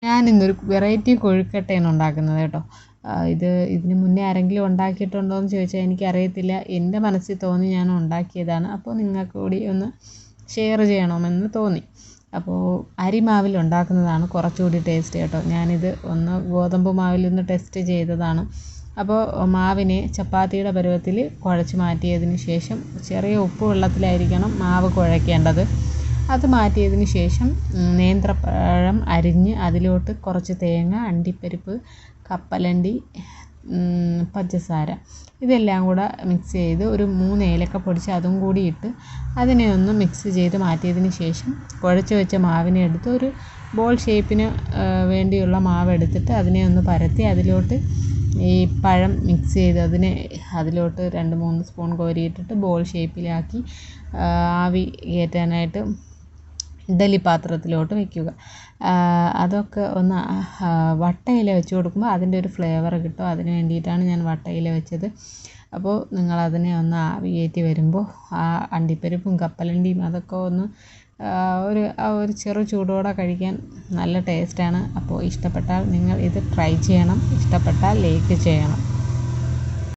ഞാനിന്നൊരു variety കൊഴുക്കട്ടയാണ് ഉണ്ടാക്കുന്നത് കേട്ടോ. ഇതിന് മുന്നേ ആരെങ്കിലും ഉണ്ടാക്കിയിട്ടുണ്ടോ എന്ന് ചോദിച്ചാൽ എനിക്കറിയത്തില്ല. എൻ്റെ മനസ്സിൽ തോന്നി ഞാൻ ഉണ്ടാക്കിയതാണ്. അപ്പോൾ നിങ്ങൾക്ക് കൂടി ഒന്ന് ഷെയർ ചെയ്യണമെന്ന് തോന്നി. അപ്പോൾ അരിമാവിൽ ഉണ്ടാക്കുന്നതാണ് കുറച്ചുകൂടി ടേസ്റ്റ് കേട്ടോ. ഞാനിത് ഗോതമ്പ് മാവിലൊന്ന് ടെസ്റ്റ് ചെയ്തതാണ്. അപ്പോൾ മാവിനെ ചപ്പാത്തിയുടെ പരുവത്തിൽ കുഴച്ച് മാറ്റിയതിന് ശേഷം ചെറിയ ഉപ്പ് വെള്ളത്തിലായിരിക്കണം മാവ് കുഴയ്ക്കേണ്ടത്. അത് മാറ്റിയതിന് ശേഷം നേന്ത്രപ്പഴം അരിഞ്ഞ് അതിലോട്ട് കുറച്ച് തേങ്ങ, അണ്ടിപ്പരിപ്പ്, കപ്പലണ്ടി, പഞ്ചസാര ഇതെല്ലാം കൂടെ മിക്സ് ചെയ്ത് ഒരു 3 ഏലക്ക പൊടിച്ച് അതും കൂടി ഇട്ട് അതിനെ ഒന്ന് മിക്സ് ചെയ്ത് മാറ്റിയതിന് ശേഷം കുഴച്ച് വെച്ച മാവിനെ എടുത്ത് ഒരു ബോൾ ഷേപ്പിന് വേണ്ടിയുള്ള മാവ് എടുത്തിട്ട് അതിനെ ഒന്ന് പരത്തി അതിലോട്ട് ഈ പഴം മിക്സ് ചെയ്ത് അതിലോട്ട് 2-3 സ്പൂൺ കോരിയിട്ടിട്ട് ബോൾ ഷേപ്പിലാക്കി ആവി കയറ്റാനായിട്ട് ഇഡ്ഡലി പാത്രത്തിലോട്ട് വയ്ക്കുക. അതൊക്കെ ഒന്ന് വട്ടയില വെച്ച് കൊടുക്കുമ്പോൾ അതിൻ്റെ ഒരു ഫ്ലേവർ കിട്ടും. അതിന് വേണ്ടിയിട്ടാണ് ഞാൻ വട്ടയില വെച്ചത്. അപ്പോൾ നിങ്ങളതിനെ ഒന്ന് ആവി കയറ്റി വരുമ്പോൾ ആ അണ്ടിപ്പരിപ്പും കപ്പലണ്ടിയും അതൊക്കെ ഒന്ന് ഒരു ചെറു ചൂടോടെ കഴിക്കാൻ നല്ല ടേസ്റ്റാണ്. അപ്പോൾ ഇഷ്ടപ്പെട്ടാൽ നിങ്ങൾ ഇത് ട്രൈ ചെയ്യണം. ഇഷ്ടപ്പെട്ടാൽ ലൈക്ക് ചെയ്യണം.